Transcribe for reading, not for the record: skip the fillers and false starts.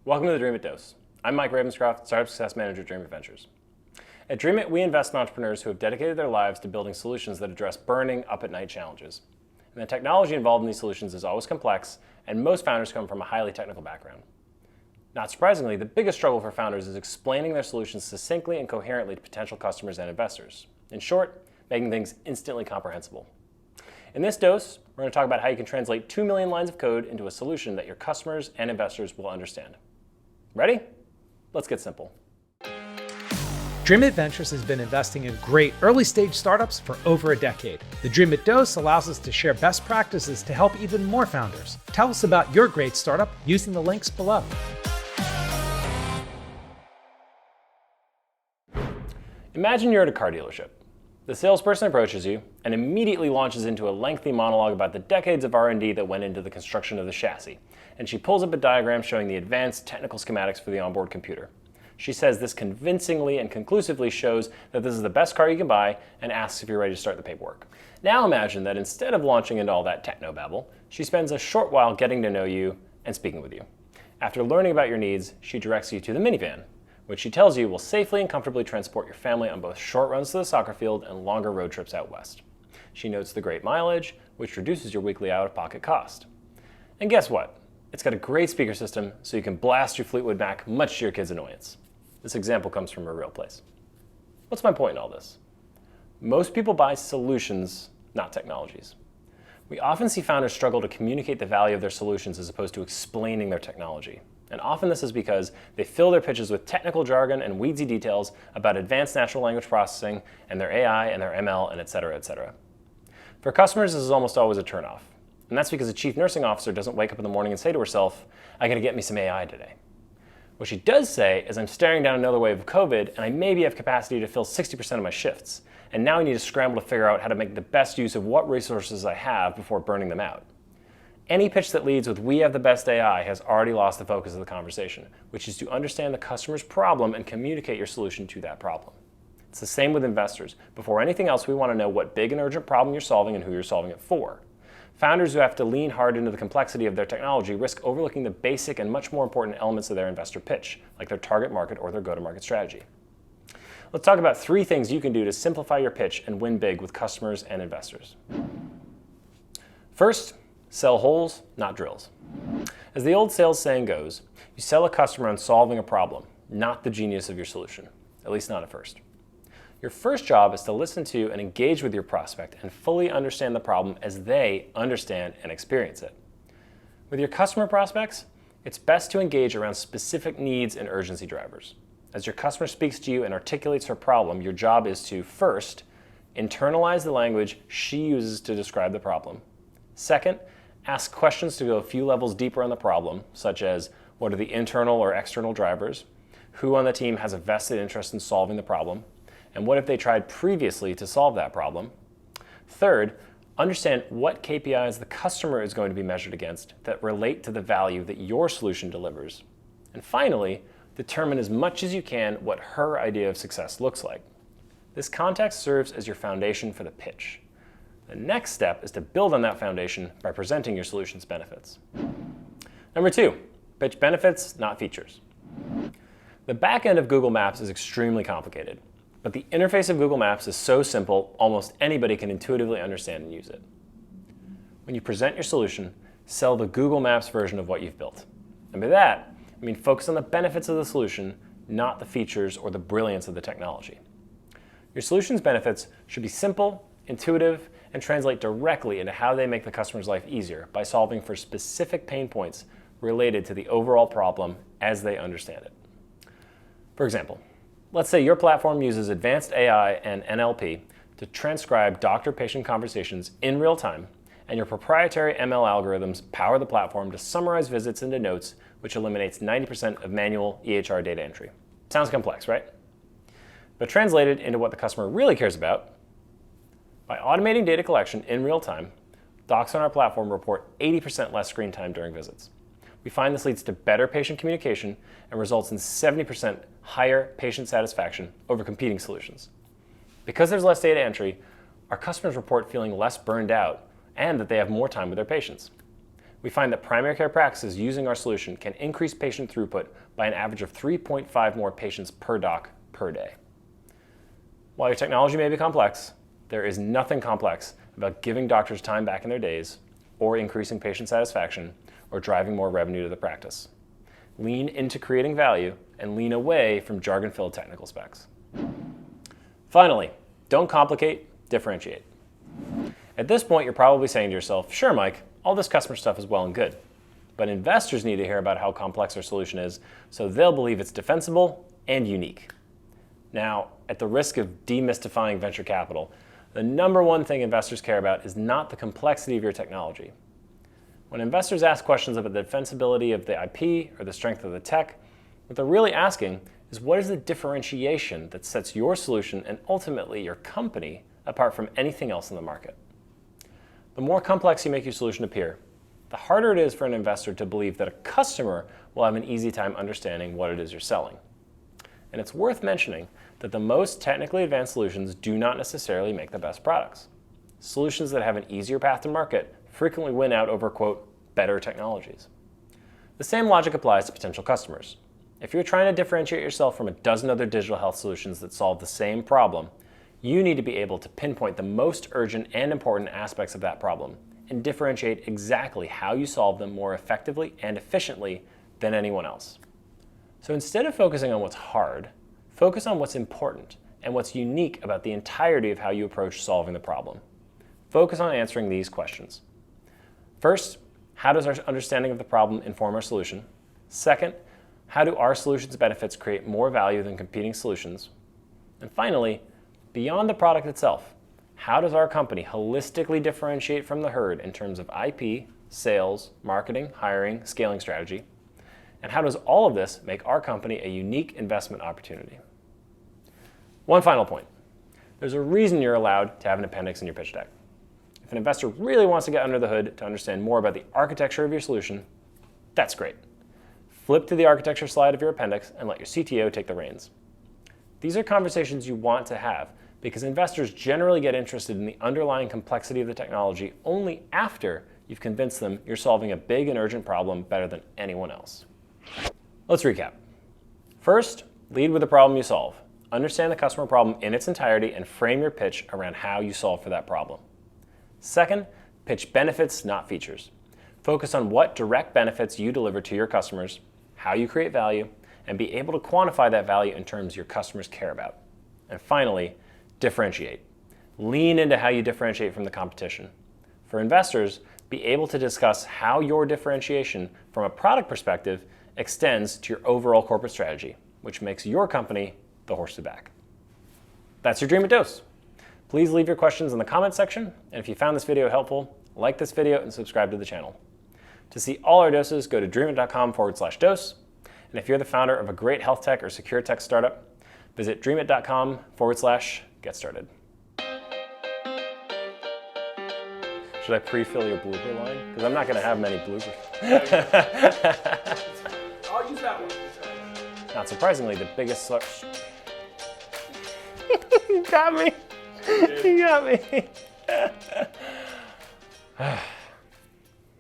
Welcome to the Dreamit Dose. I'm Mike Ravenscroft, Startup Success Manager at Dreamit Ventures. At Dreamit, we invest in entrepreneurs who have dedicated their lives to building solutions that address burning up-at-night challenges. And the technology involved in these solutions is always complex, and most founders come from a highly technical background. Not surprisingly, the biggest struggle for founders is explaining their solutions succinctly and coherently to potential customers and investors. In short, making things instantly comprehensible. In this dose, we're going to talk about how you can translate 2 million lines of code into a solution that your customers and investors will understand. Ready? Let's get simple. Dreamit Ventures has been investing in great early-stage startups for over a decade. The Dreamit Dose allows us to share best practices to help even more founders. Tell us about your great startup using the links below. Imagine you're at a car dealership. The salesperson approaches you and immediately launches into a lengthy monologue about the decades of R&D that went into the construction of the chassis, and she pulls up a diagram showing the advanced technical schematics for the onboard computer. She says this convincingly and conclusively shows that this is the best car you can buy and asks if you're ready to start the paperwork. Now imagine that instead of launching into all that technobabble, she spends a short while getting to know you and speaking with you. After learning about your needs, she directs you to the minivan, which she tells you will safely and comfortably transport your family on both short runs to the soccer field and longer road trips out west. She notes the great mileage, which reduces your weekly out-of-pocket cost. And guess what? It's got a great speaker system, so you can blast your Fleetwood Mac much to your kids' annoyance. This example comes from a real place. What's my point in all this? Most people buy solutions, not technologies. We often see founders struggle to communicate the value of their solutions as opposed to explaining their technology. And often this is because they fill their pitches with technical jargon and weedsy details about advanced natural language processing and their AI and their ML and et cetera, et cetera. For customers, this is almost always a turnoff. And that's because a chief nursing officer doesn't wake up in the morning and say to herself, I gotta get me some AI today. What she does say is I'm staring down another wave of COVID and I maybe have capacity to fill 60% of my shifts. And now I need to scramble to figure out how to make the best use of what resources I have before burning them out. Any pitch that leads with "we have the best AI" has already lost the focus of the conversation, which is to understand the customer's problem and communicate your solution to that problem. It's the same with investors. Before anything else, we want to know what big and urgent problem you're solving and who you're solving it for. Founders who have to lean hard into the complexity of their technology risk overlooking the basic and much more important elements of their investor pitch, like their target market or their go-to-market strategy. Let's talk about 3 things you can do to simplify your pitch and win big with customers and investors. First, sell holes, not drills. As the old sales saying goes, you sell a customer on solving a problem, not the genius of your solution, at least not at first. Your first job is to listen to and engage with your prospect and fully understand the problem as they understand and experience it. With your customer prospects, it's best to engage around specific needs and urgency drivers. As your customer speaks to you and articulates her problem, your job is to, first, internalize the language she uses to describe the problem. Second, ask questions to go a few levels deeper on the problem, such as what are the internal or external drivers, who on the team has a vested interest in solving the problem, and what if they tried previously to solve that problem. Third, understand what KPIs the customer is going to be measured against that relate to the value that your solution delivers. And finally, determine as much as you can what her idea of success looks like. This context serves as your foundation for the pitch. The next step is to build on that foundation by presenting your solution's benefits. Number 2, pitch benefits, not features. The back end of Google Maps is extremely complicated, but the interface of Google Maps is so simple, almost anybody can intuitively understand and use it. When you present your solution, sell the Google Maps version of what you've built. And by that, I mean focus on the benefits of the solution, not the features or the brilliance of the technology. Your solution's benefits should be simple, intuitive, and translate directly into how they make the customer's life easier by solving for specific pain points related to the overall problem as they understand it. For example, let's say your platform uses advanced AI and NLP to transcribe doctor-patient conversations in real time, and your proprietary ML algorithms power the platform to summarize visits into notes, which eliminates 90% of manual EHR data entry. Sounds complex, right? But translated into what the customer really cares about, by automating data collection in real time, docs on our platform report 80% less screen time during visits. We find this leads to better patient communication and results in 70% higher patient satisfaction over competing solutions. Because there's less data entry, our customers report feeling less burned out and that they have more time with their patients. we find that primary care practices using our solution can increase patient throughput by an average of 3.5 more patients per doc per day. While your technology may be complex, there is nothing complex about giving doctors time back in their days, or increasing patient satisfaction, or driving more revenue to the practice. Lean into creating value and lean away from jargon-filled technical specs. Finally, don't complicate, differentiate. At this point, you're probably saying to yourself, sure, Mike, all this customer stuff is well and good, but investors need to hear about how complex our solution is so they'll believe it's defensible and unique. Now, at the risk of demystifying venture capital, the number one thing investors care about is not the complexity of your technology. When investors ask questions about the defensibility of the IP or the strength of the tech, what they're really asking is what is the differentiation that sets your solution and ultimately your company apart from anything else in the market. The more complex you make your solution appear, the harder it is for an investor to believe that a customer will have an easy time understanding what it is you're selling. And it's worth mentioning that the most technically advanced solutions do not necessarily make the best products. Solutions that have an easier path to market frequently win out over, quote, better technologies. The same logic applies to potential customers. If you're trying to differentiate yourself from a dozen other digital health solutions that solve the same problem, you need to be able to pinpoint the most urgent and important aspects of that problem and differentiate exactly how you solve them more effectively and efficiently than anyone else. So instead of focusing on what's hard, focus on what's important and what's unique about the entirety of how you approach solving the problem. Focus on answering these questions. First, how does our understanding of the problem inform our solution? Second, how do our solution's benefits create more value than competing solutions? And finally, beyond the product itself, how does our company holistically differentiate from the herd in terms of IP, sales, marketing, hiring, scaling strategy? And how does all of this make our company a unique investment opportunity? One final point. There's a reason you're allowed to have an appendix in your pitch deck. If an investor really wants to get under the hood to understand more about the architecture of your solution, that's great. Flip to the architecture slide of your appendix and let your CTO take the reins. These are conversations you want to have because investors generally get interested in the underlying complexity of the technology only after you've convinced them you're solving a big and urgent problem better than anyone else. Let's recap. First, lead with the problem you solve. Understand the customer problem in its entirety and frame your pitch around how you solve for that problem. Second, pitch benefits, not features. Focus on what direct benefits you deliver to your customers, how you create value, and be able to quantify that value in terms your customers care about. And finally, differentiate. Lean into how you differentiate from the competition. For investors, be able to discuss how your differentiation from a product perspective extends to your overall corporate strategy, which makes your company the horse to back. That's your Dreamit Dose. Please leave your questions in the comments section, and if you found this video helpful, like this video and subscribe to the channel. To see all our doses, go to dreamit.com/dose. And if you're the founder of a great health tech or secure tech startup, visit dreamit.com/get started. Should I pre-fill your blooper line? Because I'm not going to have many bloopers. I'll use that one. Not surprisingly, the biggest source. You got me. You got me.